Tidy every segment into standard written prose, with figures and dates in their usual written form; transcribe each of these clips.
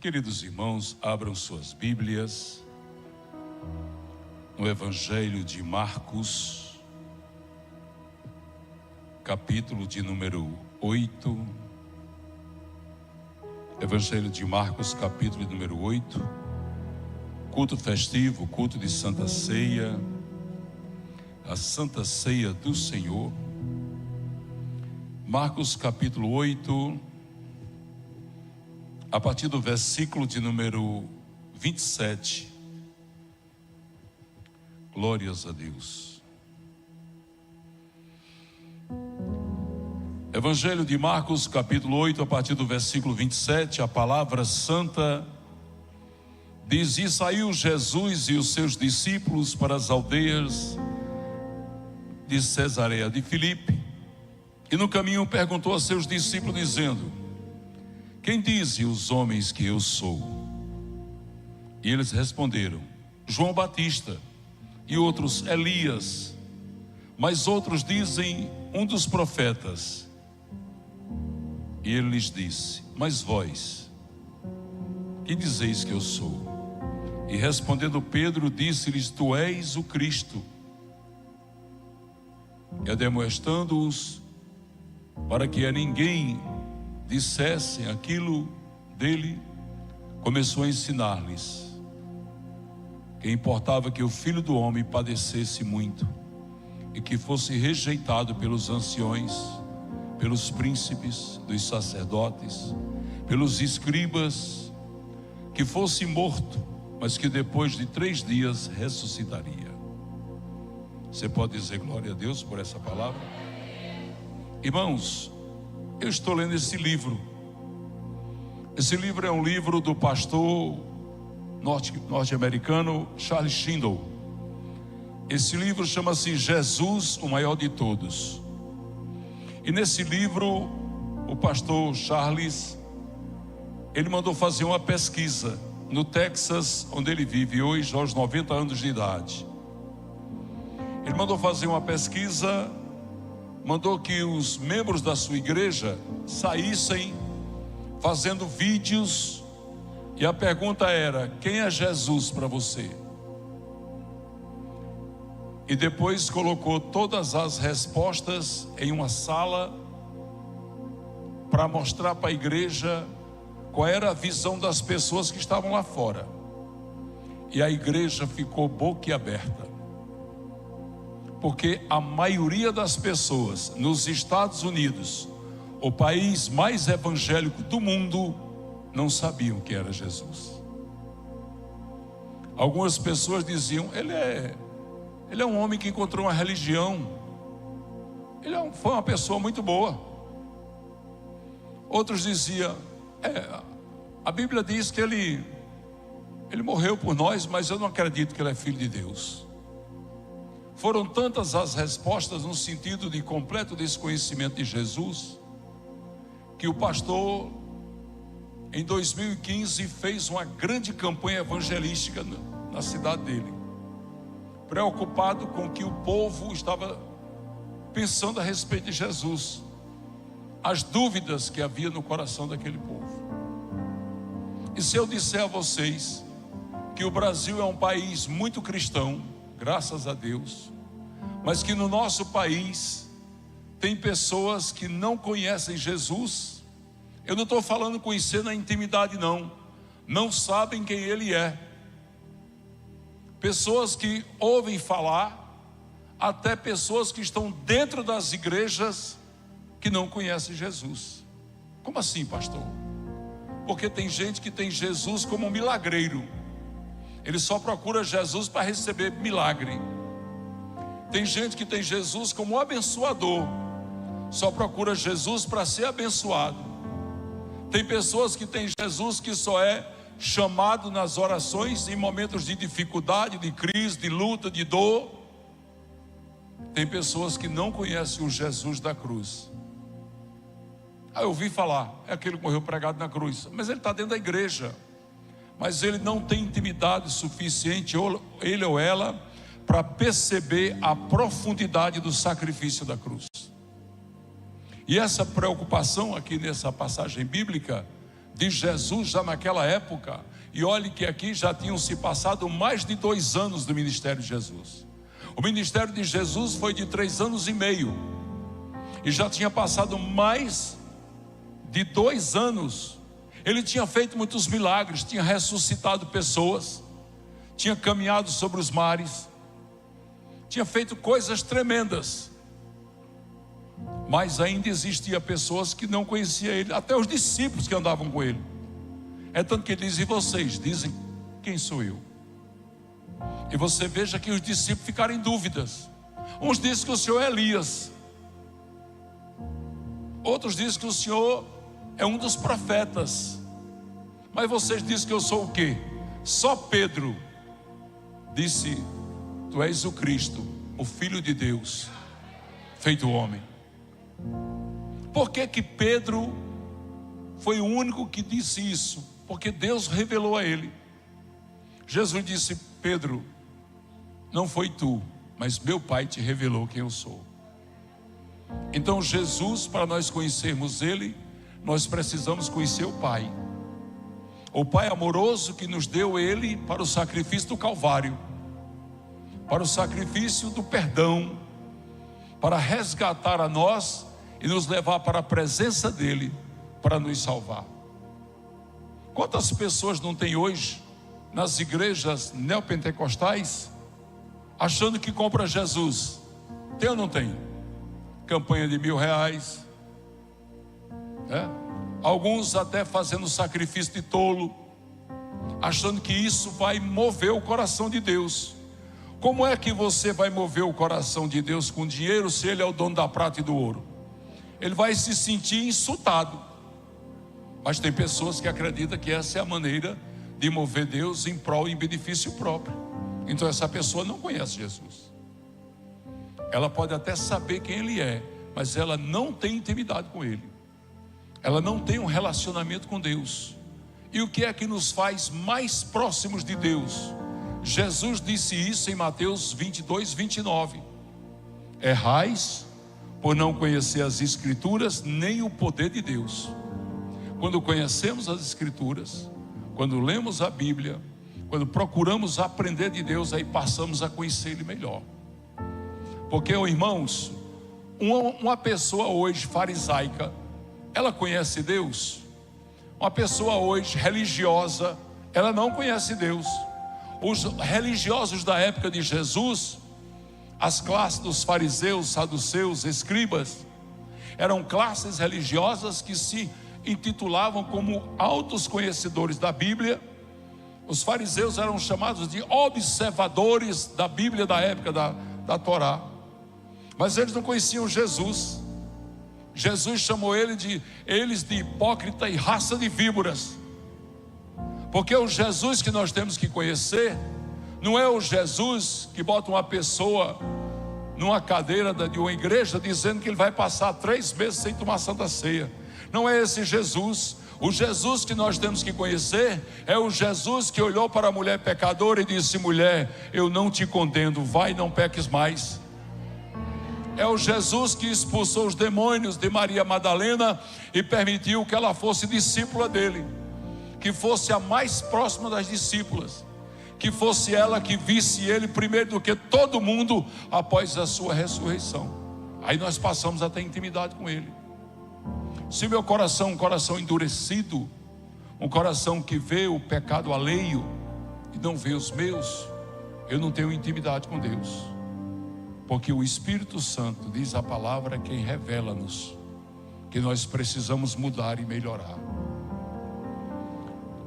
Queridos irmãos, abram suas Bíblias no Evangelho de Marcos, capítulo de número 8. Evangelho de Marcos, capítulo de número 8. Culto festivo, culto de Santa Ceia, a Santa Ceia do Senhor. Marcos, capítulo 8, a partir do versículo de número 27. Glórias a Deus. Evangelho de Marcos, capítulo 8, a partir do versículo 27, a palavra santa diz: E saiu Jesus e os seus discípulos para as aldeias de Cesareia de Filipe, e no caminho perguntou a seus discípulos, dizendo: Quem dizem os homens que eu sou? E eles responderam: João Batista, e outros Elias, mas outros dizem um dos profetas. E ele lhes disse: Mas vós, que dizeis que eu sou? E respondendo Pedro, disse-lhes: Tu és o Cristo. E admoestando-os para que a ninguém dissessem aquilo dele, começou a ensinar-lhes que importava que o Filho do Homem padecesse muito e que fosse rejeitado pelos anciões, pelos príncipes dos sacerdotes, pelos escribas, que fosse morto, mas que depois de 3 dias ressuscitaria. Você pode dizer glória a Deus por essa palavra? Irmãos, eu estou lendo esse livro. Esse livro é um livro do pastor norte-americano Charles Schindel. Esse livro chama-se Jesus, o Maior de Todos. E nesse livro, o pastor Charles, ele mandou fazer uma pesquisa no Texas, onde ele vive hoje, aos 90 anos de idade. Ele mandou fazer uma pesquisa, mandou que os membros da sua igreja saíssem fazendo vídeos, e a pergunta era: quem é Jesus para você? E depois colocou todas as respostas em uma sala para mostrar para a igreja qual era a visão das pessoas que estavam lá fora. E a igreja ficou boquiaberta, porque a maioria das pessoas nos Estados Unidos, o país mais evangélico do mundo, não sabiam que era Jesus. Algumas pessoas diziam: ele é um homem que encontrou uma religião, foi uma pessoa muito boa. Outros diziam: a Bíblia diz que ele morreu por nós, mas eu não acredito que ele é filho de Deus. Foram tantas as respostas no sentido de completo desconhecimento de Jesus, que o pastor, em 2015, fez uma grande campanha evangelística na cidade dele, preocupado com o que o povo estava pensando a respeito de Jesus, as dúvidas que havia no coração daquele povo. E se eu disser a vocês que o Brasil é um país muito cristão, graças a Deus, mas que no nosso país tem pessoas que não conhecem Jesus, eu não estou falando conhecer na intimidade, não sabem quem ele é. Pessoas que ouvem falar, até pessoas que estão dentro das igrejas que não conhecem Jesus. Como assim, pastor? Porque tem gente que tem Jesus como um milagreiro. Ele só procura Jesus para receber milagre. Tem gente que tem Jesus como um abençoador, só procura Jesus para ser abençoado. Tem pessoas que têm Jesus que só é chamado nas orações em momentos de dificuldade, de crise, de luta, de dor. Tem pessoas que não conhecem o Jesus da cruz. Eu ouvi falar, é aquele que morreu pregado na cruz, mas ele está dentro da igreja, mas ele não tem intimidade suficiente, ele ou ela, para perceber a profundidade do sacrifício da cruz. E essa preocupação aqui nessa passagem bíblica de Jesus já naquela época. E olhe que aqui já tinham se passado mais de 2 anos do ministério de Jesus. O ministério de Jesus foi de 3 anos e meio. E já tinha passado mais de 2 anos. Ele tinha feito muitos milagres, tinha ressuscitado pessoas, tinha caminhado sobre os mares, tinha feito coisas tremendas. Mas ainda existia pessoas que não conheciam ele, até os discípulos que andavam com ele. É tanto que ele diz: e vocês dizem quem sou eu? E você veja que os discípulos ficaram em dúvidas. Uns dizem que o Senhor é Elias, outros dizem que o Senhor é um dos profetas. Mas vocês dizem que eu sou o quê? Só Pedro disse: tu és o Cristo, o Filho de Deus, feito homem. Por que que Pedro foi o único que disse isso? Porque Deus revelou a ele. Jesus disse: Pedro, não foi tu, mas meu Pai te revelou quem eu sou. Então Jesus, para nós conhecermos Ele, nós precisamos conhecer o Pai. O Pai amoroso que nos deu Ele para o sacrifício do Calvário, para o sacrifício do perdão, para resgatar a nós e nos levar para a presença dEle, para nos salvar. Quantas pessoas não tem hoje nas igrejas neopentecostais achando que compra Jesus? Tem ou não tem? Campanha de R$1.000, alguns até fazendo sacrifício de tolo, achando que isso vai mover o coração de Deus. Como é que você vai mover o coração de Deus com dinheiro se Ele é o dono da prata e do ouro? Ele vai se sentir insultado. Mas tem pessoas que acreditam que essa é a maneira de mover Deus em prol e em benefício próprio. Então essa pessoa não conhece Jesus. Ela pode até saber quem Ele é, mas ela não tem intimidade com Ele. Ela não tem um relacionamento com Deus. E o que é que nos faz mais próximos de Deus? Jesus disse isso em Mateus 22:29. Errais por não conhecer as Escrituras nem o poder de Deus. Quando conhecemos as Escrituras, quando lemos a Bíblia, quando procuramos aprender de Deus, aí passamos a conhecer Ele melhor. Porque, irmãos, uma pessoa hoje farisaica, ela conhece Deus? Uma pessoa hoje religiosa, ela não conhece Deus. Os religiosos da época de Jesus, as classes dos fariseus, saduceus, escribas, eram classes religiosas que se intitulavam como altos conhecedores da Bíblia. Os fariseus eram chamados de observadores da Bíblia da época da Torá. Mas eles não conheciam Jesus. Jesus chamou eles de hipócrita e raça de víboras. Porque o Jesus que nós temos que conhecer não é o Jesus que bota uma pessoa numa cadeira de uma igreja dizendo que ele vai passar 3 meses sem tomar Santa Ceia. Não é esse Jesus. O Jesus que nós temos que conhecer é o Jesus que olhou para a mulher pecadora e disse: mulher, eu não te condeno, vai e não peques mais. É o Jesus que expulsou os demônios de Maria Madalena e permitiu que ela fosse discípula dele, que fosse a mais próxima das discípulas, que fosse ela que visse ele primeiro do que todo mundo após a sua ressurreição. Aí nós passamos a ter intimidade com ele. Se meu coração é um coração endurecido, um coração que vê o pecado alheio e não vê os meus, eu não tenho intimidade com Deus. Porque o Espírito Santo, diz a palavra, quem revela-nos que nós precisamos mudar e melhorar.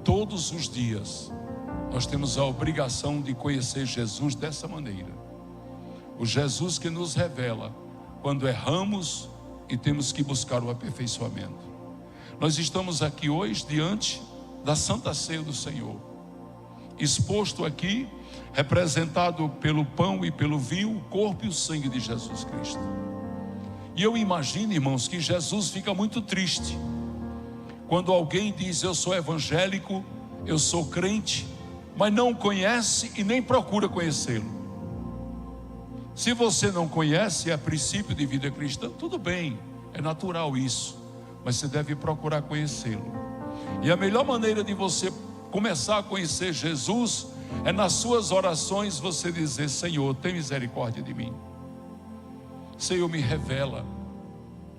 Todos os dias nós temos a obrigação de conhecer Jesus dessa maneira. O Jesus que nos revela quando erramos e temos que buscar o aperfeiçoamento. Nós estamos aqui hoje diante da Santa Ceia do Senhor, exposto aqui, representado pelo pão e pelo vinho, o corpo e o sangue de Jesus Cristo. E eu imagino, irmãos, que Jesus fica muito triste quando alguém diz: eu sou evangélico, eu sou crente, mas não conhece e nem procura conhecê-lo. Se você não conhece, é princípio de vida cristã, tudo bem, é natural isso, mas você deve procurar conhecê-lo. E a melhor maneira de você começar a conhecer Jesus é nas suas orações você dizer: Senhor, tem misericórdia de mim. Senhor, me revela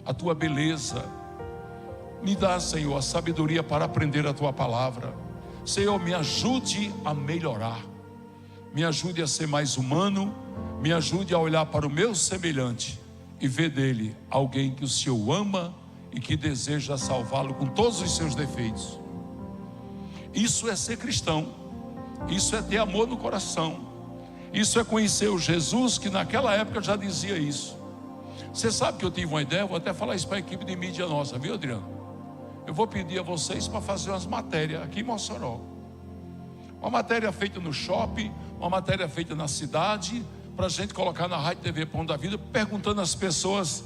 a tua beleza. Me dá, Senhor, a sabedoria para aprender a tua palavra. Senhor, me ajude a melhorar. Me ajude a ser mais humano. Me ajude a olhar para o meu semelhante e ver dele alguém que o Senhor ama e que deseja salvá-lo com todos os seus defeitos. Isso é ser cristão. Isso é ter amor no coração. Isso é conhecer o Jesus que naquela época já dizia isso. Você sabe que eu tive uma ideia, vou até falar isso para a equipe de mídia nossa, viu, Adriano? Eu vou pedir a vocês para fazer umas matérias aqui em Mossoró. Uma matéria feita no shopping, uma matéria feita na cidade, para a gente colocar na Rádio TV Pão da Vida, perguntando às pessoas: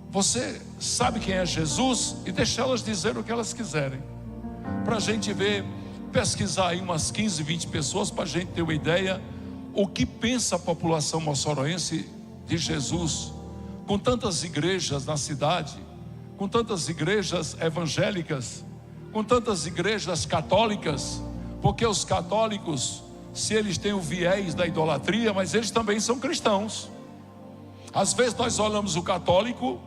você sabe quem é Jesus? E deixar elas dizer o que elas quiserem. Para a gente ver, pesquisar aí umas 15, 20 pessoas, para a gente ter uma ideia o que pensa a população moçoroense de Jesus, com tantas igrejas na cidade, com tantas igrejas evangélicas, com tantas igrejas católicas, porque os católicos, se eles têm o viés da idolatria, mas eles também são cristãos. Às vezes nós olhamos o católico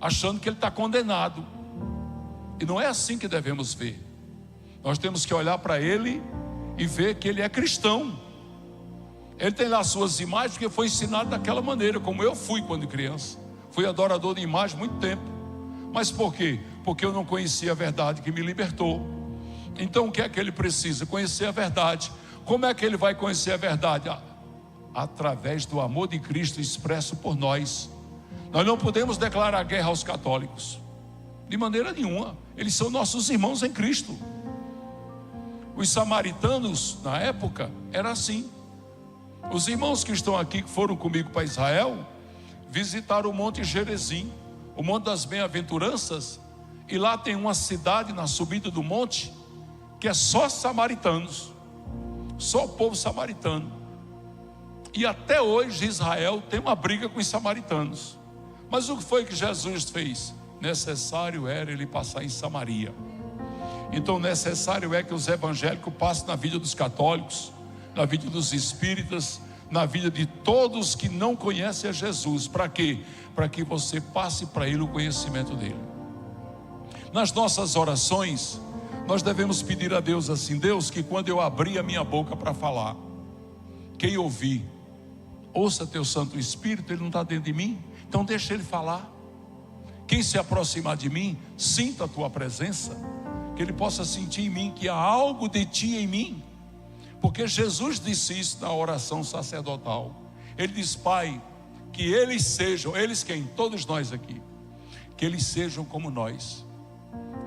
achando que ele está condenado, e não é assim que devemos ver. Nós temos que olhar para ele e ver que ele é cristão. Ele tem lá suas imagens porque foi ensinado daquela maneira, como eu fui quando criança. Fui adorador de imagem muito tempo. Mas por quê? Porque eu não conhecia a verdade que me libertou. Então o que é que ele precisa? Conhecer a verdade. Como é que ele vai conhecer a verdade? Através do amor de Cristo expresso por nós. Nós não podemos declarar guerra aos católicos, de maneira nenhuma. Eles são nossos irmãos em Cristo. Os samaritanos na época era assim. Os irmãos que estão aqui, que foram comigo para Israel, visitaram o Monte Gerizim, o Monte das Bem-aventuranças, e lá tem uma cidade na subida do monte que é só samaritanos, só o povo samaritano. E até hoje Israel tem uma briga com os samaritanos. Mas o que foi que Jesus fez? Necessário era ele passar em Samaria. Então necessário é que os evangélicos passem na vida dos católicos, na vida dos espíritas, na vida de todos que não conhecem a Jesus. Para quê? Para que você passe para ele o conhecimento dele. Nas nossas orações, nós devemos pedir a Deus assim: Deus, que quando eu abrir a minha boca para falar, quem ouvir, ouça teu Santo Espírito. Ele não está dentro de mim, então deixa ele falar. Quem se aproximar de mim, sinta a tua presença, que ele possa sentir em mim que há algo de ti em mim. Porque Jesus disse isso na oração sacerdotal. Ele diz: Pai, que eles sejam, eles quem? Todos nós aqui, que eles sejam como nós,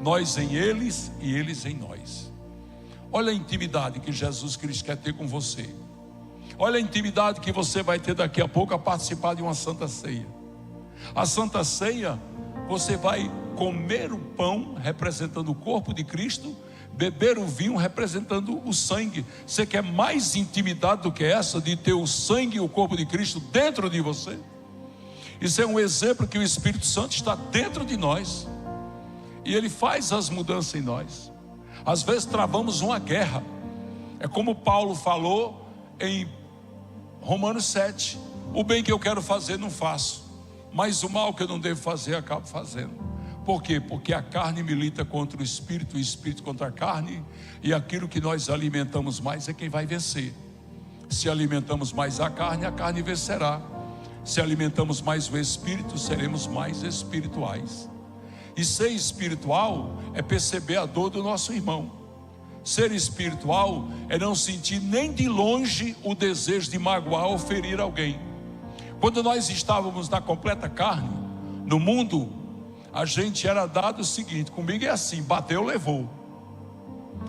nós em eles e eles em nós. Olha a intimidade que Jesus Cristo quer ter com você. Olha a intimidade que você vai ter daqui a pouco a participar de uma Santa Ceia. A Santa Ceia, você vai comer o pão representando o corpo de Cristo, beber o vinho representando o sangue. Você quer mais intimidade do que essa, de ter o sangue e o corpo de Cristo dentro de você? Isso é um exemplo que o Espírito Santo está dentro de nós, e ele faz as mudanças em nós. Às vezes travamos uma guerra. É como Paulo falou em Romanos 7: o bem que eu quero fazer não faço, mas o mal que eu não devo fazer acabo fazendo. Por quê? Porque a carne milita contra o espírito contra a carne, e aquilo que nós alimentamos mais é quem vai vencer. Se alimentamos mais a carne vencerá. Se alimentamos mais o espírito, seremos mais espirituais. E ser espiritual é perceber a dor do nosso irmão. Ser espiritual é não sentir nem de longe o desejo de magoar ou ferir alguém. Quando nós estávamos na completa carne, no mundo, a gente era dado o seguinte: comigo é assim, bateu, levou.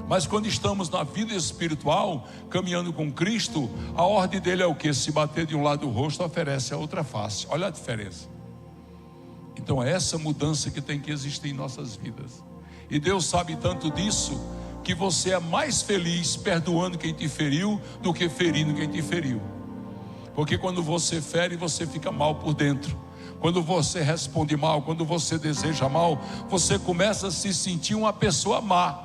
Mas quando estamos na vida espiritual, caminhando com Cristo, a ordem dele é o quê? Se bater de um lado do rosto, oferece a outra face. Olha a diferença. Então é essa mudança que tem que existir em nossas vidas. E Deus sabe tanto disso, que você é mais feliz perdoando quem te feriu do que ferindo quem te feriu. Porque quando você fere, você fica mal por dentro. quando você responde mal, quando você deseja mal, você começa a se sentir uma pessoa má.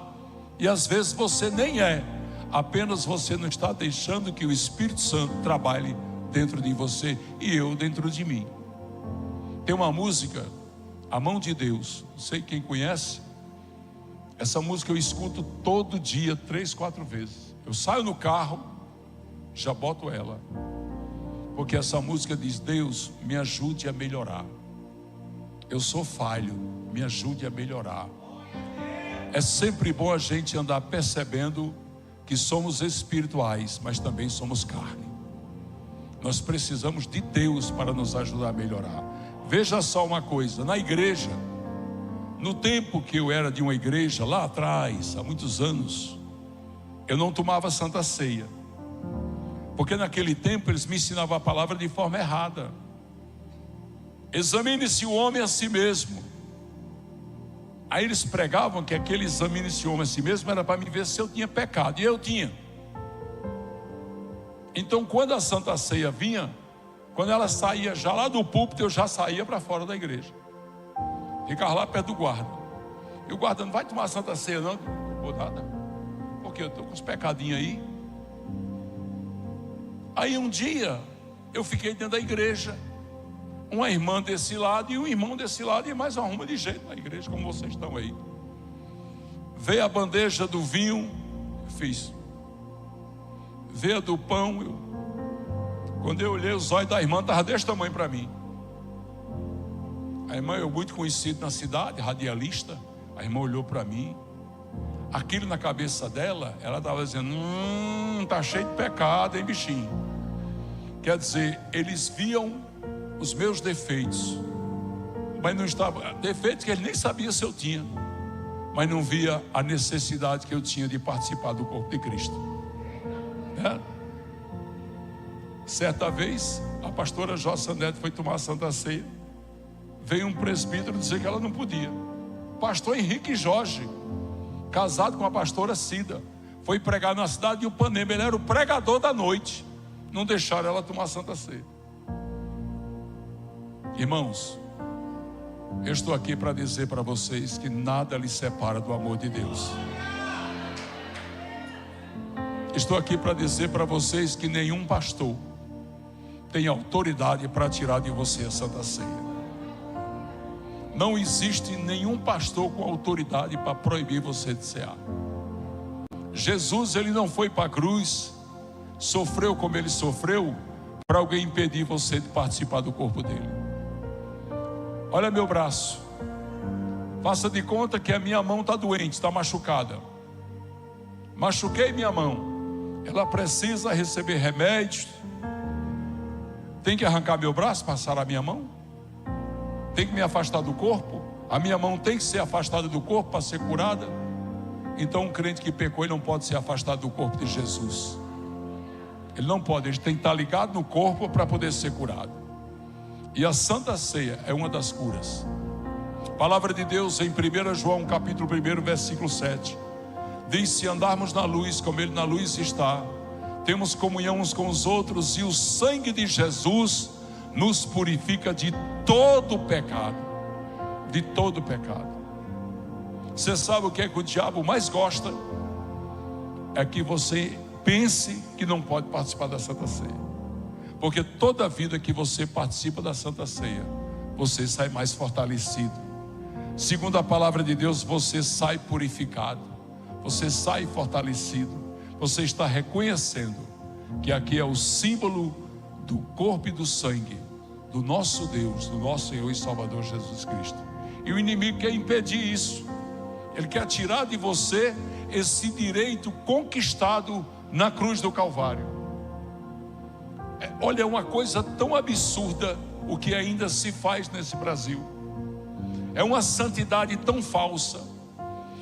E às vezes você nem é. Apenas você não está deixando que o Espírito Santo trabalhe dentro de você e eu dentro de mim. Tem uma música, A Mão de Deus, não sei quem conhece. Essa música eu escuto todo dia, 3, 4 vezes. Eu saio no carro, já boto ela, porque essa música diz: Deus, me ajude a melhorar. Eu sou falho, me ajude a melhorar. É sempre bom a gente andar percebendo que somos espirituais, mas também somos carne. Nós precisamos de Deus para nos ajudar a melhorar. Veja só uma coisa, na igreja, no tempo que eu era de uma igreja, lá atrás, há muitos anos, eu não tomava Santa Ceia, porque naquele tempo eles me ensinavam a palavra de forma errada. Examine-se o homem a si mesmo. Aí eles pregavam que aquele examine-se o homem a si mesmo era para me ver se eu tinha pecado, e eu tinha. Então quando a Santa Ceia vinha, quando ela saía já lá do púlpito, eu já saía para fora da igreja, ficava lá perto do guarda. E o guarda: não vai tomar Santa Ceia não? Não vou nada, porque eu estou com uns pecadinhos aí. Aí um dia eu fiquei dentro da igreja, uma irmã desse lado e um irmão desse lado, e mais uma arruma de jeito na igreja, como vocês estão aí. Veio a bandeja do vinho, eu fiz. Veio a do pão, quando eu olhei, os olhos da irmã estavam desse tamanho para mim. A irmã é muito conhecida na cidade, radialista. A irmã olhou para mim, aquilo na cabeça dela, ela estava dizendo: está cheio de pecado, hein, bichinho? Quer dizer, eles viam os meus defeitos, mas não estava, defeitos que ele nem sabia se eu tinha, mas não via a necessidade que eu tinha de participar do corpo de Cristo. Certa vez a pastora Jossa Neto foi tomar a Santa Ceia, veio um presbítero dizer que ela não podia. Pastor Henrique Jorge, casado com a pastora Cida, foi pregar na cidade de Upanema, ele era o pregador da noite, não deixaram ela tomar a Santa Ceia. Irmãos, eu estou aqui para dizer para vocês que nada lhes separa do amor de Deus. Estou aqui para dizer para vocês que nenhum pastor tem autoridade para tirar de você a Santa Ceia. Não existe nenhum pastor com autoridade para proibir você de cear. Jesus, ele não foi para a cruz, sofreu como ele sofreu, para alguém impedir você de participar do corpo dele. Olha meu braço, faça de conta que a minha mão está doente, está machucada. Machuquei minha mão, ela precisa receber remédios. Tem que arrancar meu braço para sarar a minha mão? Tem que me afastar do corpo? A minha mão tem que ser afastada do corpo para ser curada? Então um crente que pecou, ele não pode ser afastado do corpo de Jesus. Ele não pode, ele tem que estar ligado no corpo para poder ser curado. E a Santa Ceia é uma das curas. Palavra de Deus em 1 João capítulo 1, versículo 7. Diz: se andarmos na luz, como ele na luz está, temos comunhão uns com os outros, e o sangue de Jesus nos purifica de todo pecado. De todo pecado. Você sabe o que é que o diabo mais gosta? É que você pense que não pode participar da Santa Ceia. Porque toda vida que você participa da Santa Ceia, você sai mais fortalecido. Segundo a palavra de Deus, você sai purificado, você sai fortalecido. Você está reconhecendo que aqui é o símbolo do corpo e do sangue do nosso Deus, do nosso Senhor e Salvador Jesus Cristo. E o inimigo quer impedir isso. Ele quer tirar de você esse direito conquistado na cruz do Calvário. Olha, é uma coisa tão absurda o que ainda se faz nesse Brasil. É uma santidade tão falsa.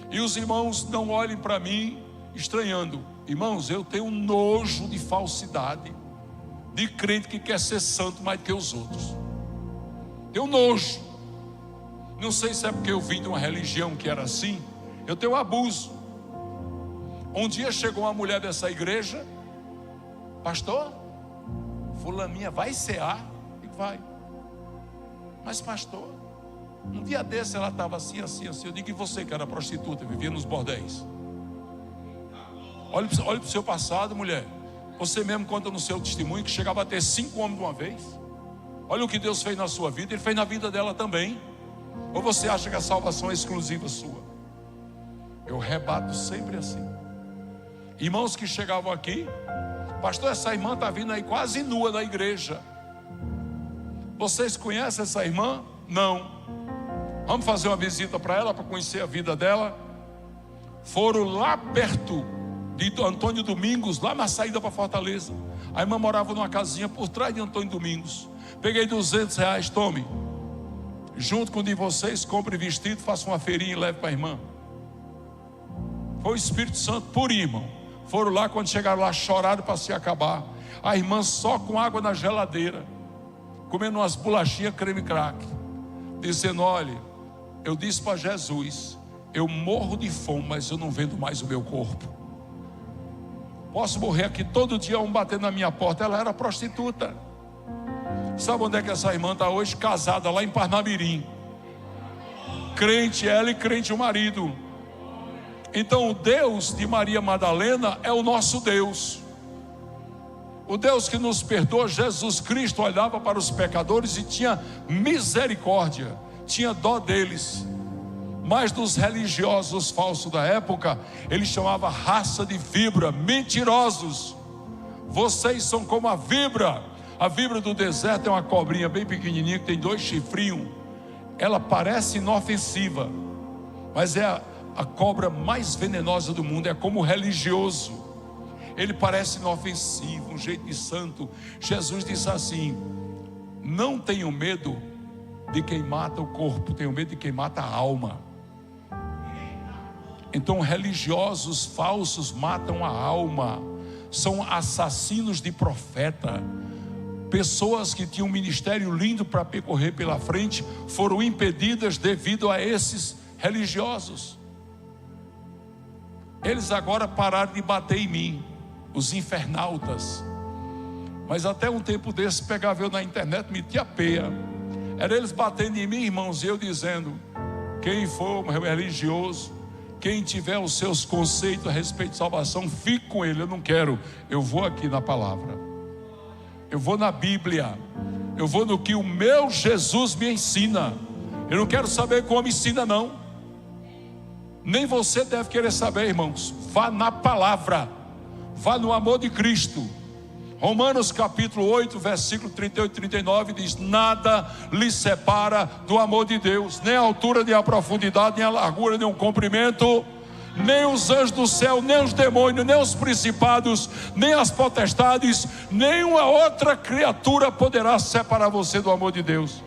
E os irmãos não olhem para mim estranhando. Irmãos, eu tenho um nojo de falsidade, de crente que quer ser santo mais do que os outros. Tenho nojo. Não sei se é porque eu vim de uma religião que era assim. Eu tenho abuso. Um dia chegou uma mulher dessa igreja: pastor, fulaninha vai cear? E vai. Mas pastor, um dia desse ela estava assim. Eu digo, e você que era prostituta, vivia nos bordéis? Olhe para o seu passado, mulher. Você mesmo conta no seu testemunho que chegava a ter 5 homens de uma vez. Olha o que Deus fez na sua vida, Ele fez na vida dela também. Ou você acha que a salvação é exclusiva sua? Eu rebato sempre assim. Irmãos que chegavam aqui, pastor, essa irmã está vindo aí quase nua da igreja. Vocês conhecem essa irmã? Não. Vamos fazer uma visita para ela, para conhecer a vida dela. Foram lá perto de Antônio Domingos, lá na saída para Fortaleza. A irmã morava numa casinha por trás de Antônio Domingos. Peguei R$200, tome. Junto com o de vocês, compre vestido, faça uma feirinha e leve para a irmã. Foi o Espírito Santo purinho, irmão. Foram lá, quando chegaram lá, choraram para se acabar. A irmã só com água na geladeira, comendo umas bolachinhas creme crack, dizendo, olha, eu disse para Jesus, eu morro de fome, mas eu não vendo mais o meu corpo. Posso morrer aqui todo dia, um batendo na minha porta. Ela era prostituta. Sabe onde é que essa irmã está hoje? Casada lá em Parnamirim. Crente ela e crente o marido. Então o Deus de Maria Madalena é o nosso Deus. O Deus que nos perdoa. Jesus Cristo olhava para os pecadores e tinha misericórdia, tinha dó deles. Mas dos religiosos falsos da época, ele chamava raça de víbora, mentirosos. Vocês são como a víbora. A víbora do deserto é uma cobrinha bem pequenininha que tem 2 chifrinhos. Ela parece inofensiva, mas é a cobra mais venenosa do mundo. É como o religioso. Ele parece inofensivo, um jeito de santo. Jesus disse assim: não tenham medo de quem mata o corpo, tenham medo de quem mata a alma. Então religiosos falsos matam a alma, são assassinos de profeta. Pessoas que tinham um ministério lindo para percorrer pela frente foram impedidas devido a esses religiosos. Eles agora pararam de bater em mim, os infernautas. Mas até um tempo desse pegava eu na internet, metia a peia. Era eles batendo em mim, irmãos, e eu dizendo: quem for religioso, quem tiver os seus conceitos a respeito de salvação, fique com ele. Eu não quero, eu vou aqui na palavra, eu vou na Bíblia, eu vou no que o meu Jesus me ensina. Eu não quero saber como me ensina, não. Nem você deve querer saber, irmãos. Vá na palavra, vá no amor de Cristo. Romanos capítulo 8, versículo 38 e 39 diz: nada lhe separa do amor de Deus, nem a altura, nem a profundidade, nem a largura, nem o comprimento, nem os anjos do céu, nem os demônios, nem os principados, nem as potestades, nenhuma outra criatura poderá separar você do amor de Deus.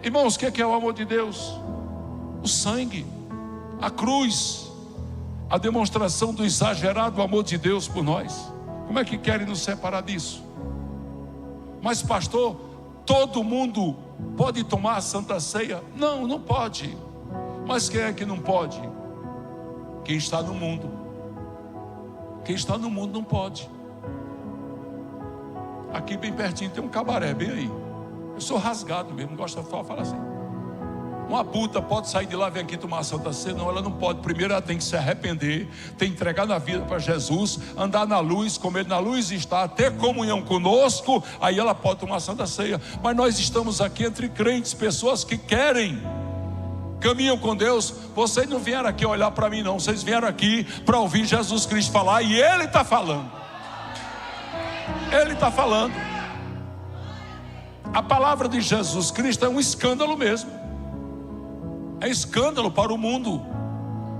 Irmãos, o que é o amor de Deus? O sangue, a cruz, a demonstração do exagerado amor de Deus por nós. Como é que querem nos separar disso? Mas pastor, todo mundo pode tomar a Santa Ceia? Não, não pode. Mas quem é que não pode? Quem está no mundo. Quem está no mundo não pode. Aqui bem pertinho tem um cabaré, bem aí. Eu sou rasgado mesmo, gosto de falar assim. Uma puta pode sair de lá e vir aqui tomar a Santa Ceia? Não, ela não pode. Primeiro ela tem que se arrepender, tem que entregar na vida para Jesus, andar na luz, como Ele na luz está, ter comunhão conosco, aí ela pode tomar a Santa Ceia. Mas nós estamos aqui entre crentes, pessoas que querem, caminham com Deus. Vocês não vieram aqui olhar para mim, não. Vocês vieram aqui para ouvir Jesus Cristo falar, e Ele está falando. Ele está falando. A palavra de Jesus Cristo é um escândalo mesmo. É escândalo para o mundo.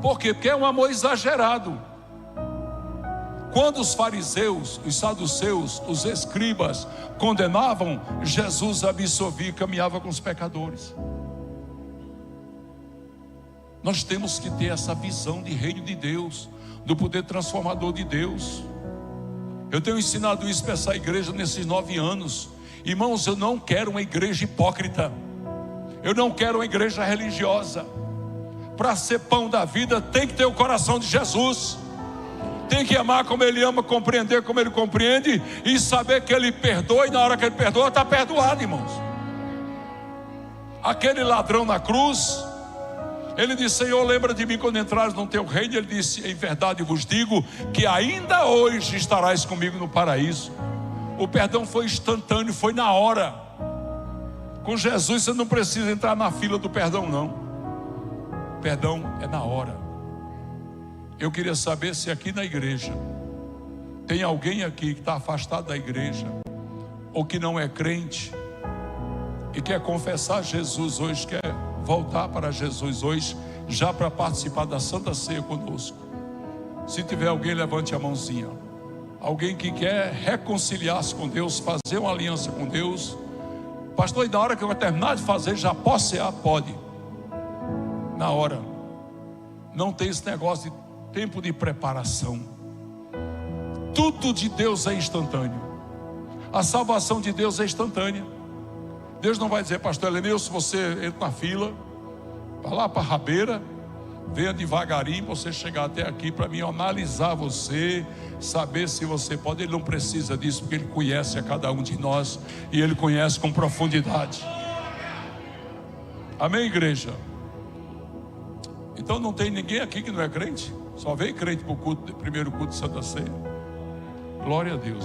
Por quê? Porque é um amor exagerado. Quando os fariseus, os saduceus, os escribas condenavam, Jesus absolvia e caminhava com os pecadores. Nós temos que ter essa visão de reino de Deus, do poder transformador de Deus. Eu tenho ensinado isso para essa igreja nesses 9 anos. Irmãos, eu não quero uma igreja hipócrita. Eu não quero uma igreja religiosa. Para ser pão da vida, tem que ter o coração de Jesus. Tem que amar como Ele ama, compreender como Ele compreende, e saber que Ele perdoa, e na hora que Ele perdoa, está perdoado, irmãos. aquele ladrão na cruz, ele disse: Senhor, lembra de mim quando entrares no teu reino. Ele disse: em verdade vos digo que ainda hoje estarás comigo no paraíso. O perdão foi instantâneo, foi na hora. Com Jesus você não precisa entrar na fila do perdão, não. O perdão é na hora. Eu queria saber se aqui na igreja tem alguém aqui que está afastado da igreja, ou que não é crente e quer confessar Jesus hoje, quer voltar para Jesus hoje, já para participar da Santa Ceia conosco. Se tiver alguém, levante a mãozinha. Alguém que quer reconciliar-se com Deus, fazer uma aliança com Deus. Pastor, e na hora que eu terminar de fazer, já posso cear? Pode. Na hora. Não tem esse negócio de tempo de preparação. Tudo de Deus é instantâneo. A salvação de Deus é instantânea. Deus não vai dizer: pastor Helenilson, você entra na fila, vai lá para a rabeira, venha devagarinho para você chegar até aqui, para mim analisar você, saber se você pode. Ele não precisa disso, porque Ele conhece a cada um de nós, e Ele conhece com profundidade. Amém, igreja? Então não tem ninguém aqui que não é crente? Só veio crente para o primeiro culto de Santa Ceia. Glória a Deus.